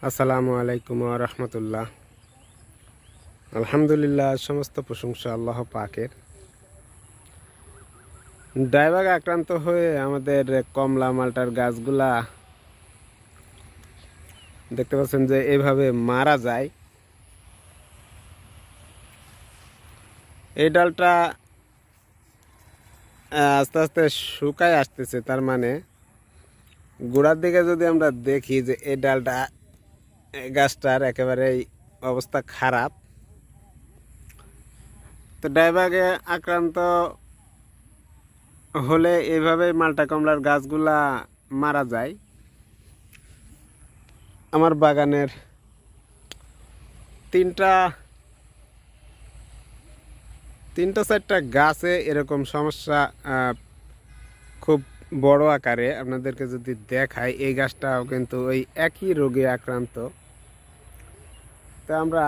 আসসালামু আলাইকুম ওয়া রাহমাতুল্লাহ। আলহামদুলিল্লাহ, সমস্ত প্রশংসা আল্লাহ পাকের। ডাইবাগ আক্রান্ত হয়ে আমাদের কমলা মালটার গাছগুলা দেখতে পাচ্ছেন যে এইভাবে মারা যায়। এই ডালটা আস্তে আস্তে শুকায় আসতেছে, তার মানে গোড়ার দিকে যদি আমরা দেখি যে এই ডালটা এই গাছটার একেবারেই অবস্থা খারাপ। তো ডাইবাগে আক্রান্ত হলে এইভাবে মালটা কমলার গাছগুলা মারা যায়। আমার বাগানের তিনটা চারটা গাছে এরকম সমস্যা খুব বড় আকারে আপনাদেরকে যদি দেখায়। এই গাছটাও কিন্তু ওই একই রোগে আক্রান্ত। তা আমরা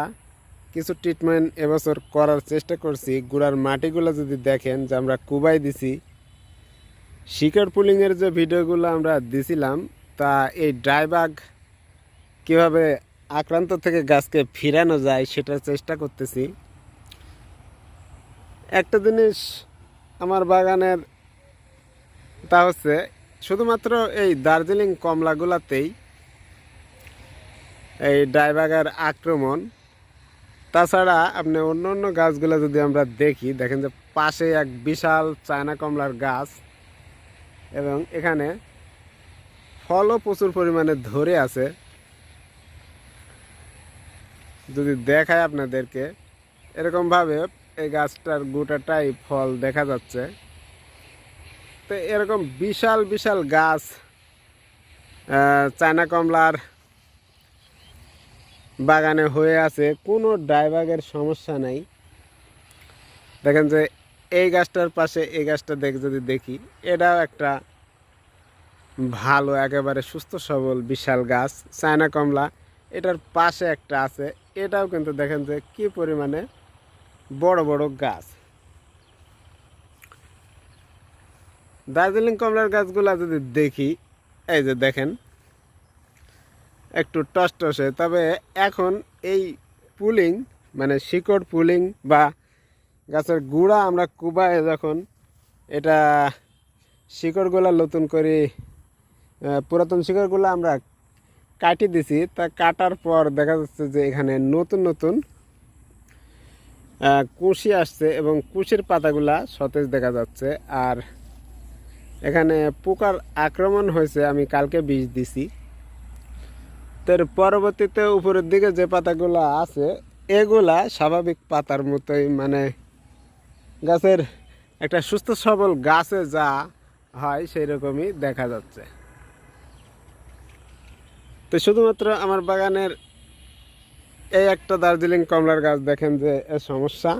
কিছু ট্রিটমেন্ট এবছর করার চেষ্টা করছি। গুড়ার মাটিগুলো যদি দেখেন যে আমরা কুবাই দিছি, শিকড় পুলিংয়ের যে ভিডিওগুলো আমরা দিছিলাম, তা এই ডাইবাগ কীভাবে আক্রান্ত থেকে গাছকে ফিরানো যায় সেটার চেষ্টা করতেছি। একটা জিনিস আমার বাগানের, তা হচ্ছে শুধুমাত্র এই দার্জিলিং কমলাগুলাতেই এই ডাইবাগের আক্রমণ। তাছাড়া আপনি অন্য অন্য গাছগুলো যদি আমরা দেখি, দেখেন যে পাশে এক বিশাল চায়না কমলার গাছ এবং এখানে ফলও প্রচুর পরিমাণে ধরে আছে। যদি দেখায় আপনাদেরকে, এরকমভাবে এই গাছটার গোটাটাই ফল দেখা যাচ্ছে। তো এরকম বিশাল বিশাল গাছ চায়না কমলার বাগানে হয়ে আছে, কোনো ডাইবাগের সমস্যা নাই। দেখেন যে এই গাছটার পাশে এই গাছটা যদি দেখি, এটাও একটা ভালো একেবারে সুস্থ সবল বিশাল গাছ চায়না কমলা। এটার পাশে একটা আছে, এটাও কিন্তু দেখেন যে কি পরিমাণে বড় বড় গাছ। দার্জিলিং কমলার গাছগুলা যদি দেখি, এই যে দেখেন একটু টসটসে, তবে এখন এই পুলিং মানে শিকড় পুলিং বা গাছের গুঁড়া আমরা কুবায় যখন এটা শিকড়গুলা নতুন করে পুরাতন শিকড়গুলো আমরা কাটি দিছি, তা কাটার পর দেখা যাচ্ছে যে এখানে নতুন নতুন কুশি আসছে এবং কুশির পাতাগুলা সতেজ দেখা যাচ্ছে। আর এখানে পোকার আক্রমণ হয়েছে, আমি কালকে বিষ দিছি। তার পরবর্তীতে উপরের দিকে যে পাতাগুলো আছে এগুলা স্বাভাবিক পাতার মতোই, মানে গাছের একটা সুস্থ সবল গাছে যা হয় সেই রকমই দেখা যাচ্ছে। তো শুধুমাত্র আমার বাগানের এই একটা দার্জিলিং কমলার গাছ দেখেন যে এর সমস্যা,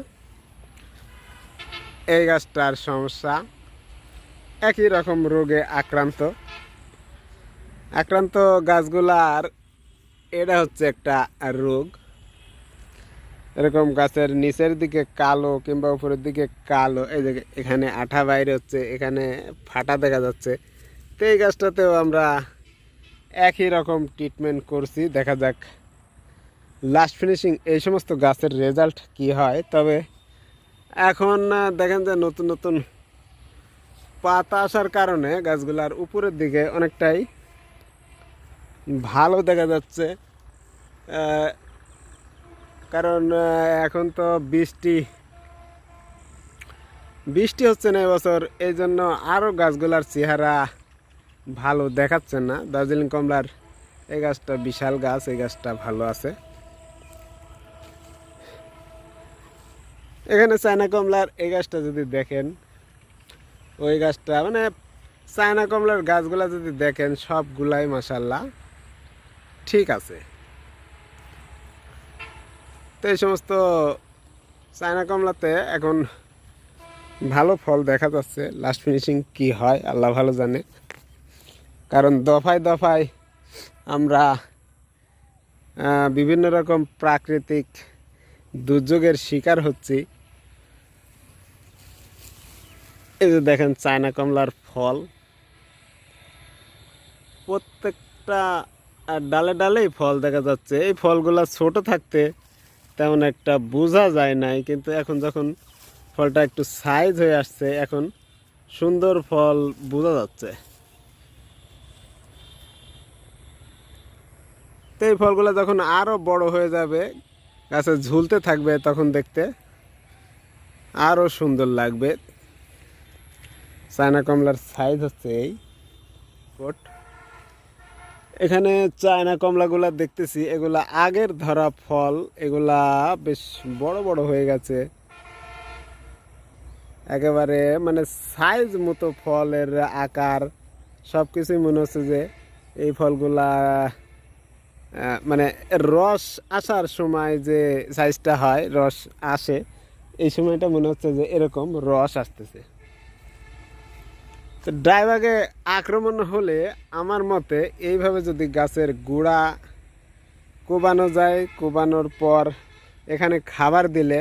এই গাছটার সমস্যা, একই রকম রোগে আক্রান্ত গাছগুলার এটা হচ্ছে একটা রোগ। এরকম গাছের নিচের দিকে কালো কিংবা উপরের দিকে কালো, এই যে এখানে আঠা বাইরে হচ্ছে, এখানে ফাটা দেখা যাচ্ছে। তো এই গাছটাতেও আমরা একই রকম ট্রিটমেন্ট করছি। দেখা যাক লাস্ট ফিনিশিং এই সমস্ত গাছের রেজাল্ট কি হয়। তবে এখন দেখেন যে নতুন নতুন পাতা আসার কারণে গাছগুলার উপরের দিকে অনেকটাই ভালো দেখা যাচ্ছে। কারণ এখন তো বৃষ্টি হচ্ছে না এবছর, এই জন্য আরও গাছগুলার চেহারা ভালো দেখাচ্ছে না। দার্জিলিং কমলার এই গাছটা বিশাল গাছ, এই গাছটা ভালো আছে। এখানে চায়না কমলার এই গাছটা যদি দেখেন, ওই গাছটা মানে চায়না কমলার গাছগুলা যদি দেখেন সবগুলাই মাশাআল্লাহ ঠিক আছে। তো এই সমস্ত চায়না কমলাতে এখন ভালো ফল দেখা যাচ্ছে। লাস্ট ফিনিশিং কি হয় আল্লাহ ভালো জানে, কারণ দফায় দফায় আমরা বিভিন্ন রকম প্রাকৃতিক দুর্যোগের শিকার হচ্ছি। এই যে দেখেন চায়না কমলার ফল, প্রত্যেকটা আর ডালে ডালেই ফল দেখা যাচ্ছে। এই ফলগুলা ছোট থাকতে তেমন একটা বোঝা যায় নাই, কিন্তু এখন যখন ফলটা একটু সাইজ হয়ে আসছে এখন সুন্দর ফল বোঝা যাচ্ছে। তো এই ফলগুলো যখন আরো বড় হয়ে যাবে, গাছে ঝুলতে থাকবে, তখন দেখতে আরো সুন্দর লাগবে। চায়না কমলার সাইজ হচ্ছে এই কোট। এখানে চায়না কমলাগুলা দেখতেছি, এগুলা আগের ধরা ফল, এগুলা বেশ বড় বড় হয়ে গেছে একেবারে, মানে সাইজ মতো ফলের আকার সব কিছুই মনে হচ্ছে যে এই ফলগুলা মানে রস আসার সময় যে সাইজটা হয়, রস আসে এই সময়টা মনে হচ্ছে যে এরকম রস আসতেছে। তো ডাইবাগে আক্রমণ হলে আমার মতে এইভাবে যদি গাছের গোড়া কোবানো যায়, কোবানোর পর এখানে খাবার দিলে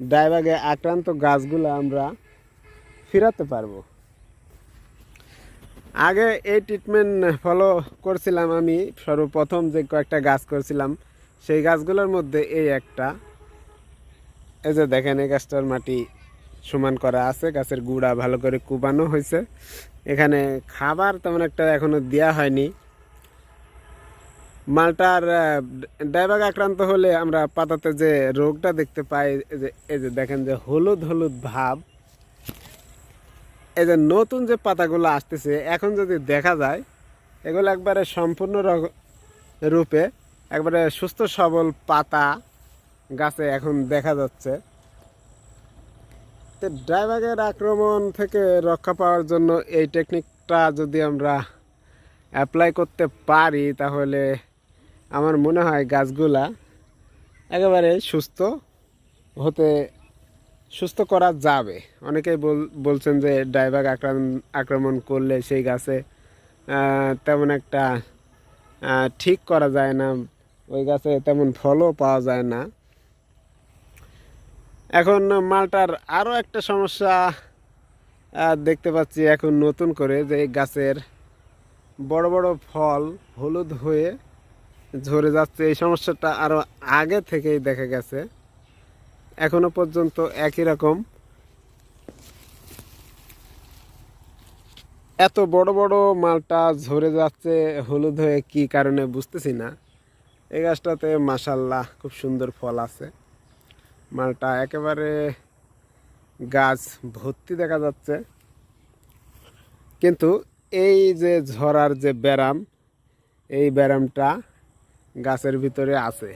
ডাইবাগে আক্রান্ত গাছগুলো আমরা ফিরাতে পারবো। আগে এই ট্রিটমেন্ট ফলো করছিলাম আমি, সর্বপ্রথম যে কয়েকটা গাছ করছিলাম সেই গাছগুলোর মধ্যে এই একটা। এই যে দেখেন, এই গাছটার মাটি সমান করা আছে, গাছের গুঁড়া ভালো করে কুবানো হয়েছে। এখানে খাবার তেমন একটা এখনো দেওয়া হয়নি। মালটার ডাইবাগ আক্রান্ত হলে আমরা পাতাতে যে রোগটা দেখতে পাই, এই যে দেখেন যে হলুদ হলুদ ভাব, এই যে নতুন যে পাতাগুলো আসতেছে এখন যদি দেখা যায়, এগুলো একবারে সম্পূর্ণ রূপে একবারে সুস্থ সবল পাতা গাছে এখন দেখা যাচ্ছে। তো ডাইবাগের আক্রমণ থেকে রক্ষা পাওয়ার জন্য এই টেকনিকটা যদি আমরা অ্যাপ্লাই করতে পারি, তাহলে আমার মনে হয় গাছগুলা একেবারে সুস্থ করা যাবে। অনেকেই বলছেন যে ডাইবাগ আক্রমণ করলে সেই গাছে তেমন একটা ঠিক করা যায় না, ওই গাছে তেমন ফলও পাওয়া যায় না। এখন মালটার আরও একটা সমস্যা দেখতে পাচ্ছি এখন নতুন করে, যে গাছের বড় বড় ফল হলুদ হয়ে ঝরে যাচ্ছে। এই সমস্যাটা আরও আগে থেকেই দেখা গেছে, এখনো পর্যন্ত একই রকম। এত বড় বড় মালটা ঝরে যাচ্ছে হলুদ হয়ে, কি কারণে বুঝতেছি না। এই গাছটাতে মাশাআল্লাহ খুব সুন্দর ফল আছে, মালটা একেবারে গাছ ভর্তি দেখা যাচ্ছে, কিন্তু এই যে ঝরার যে ব্যারাম, এই ব্যারামটা গাছের ভিতরে আছে।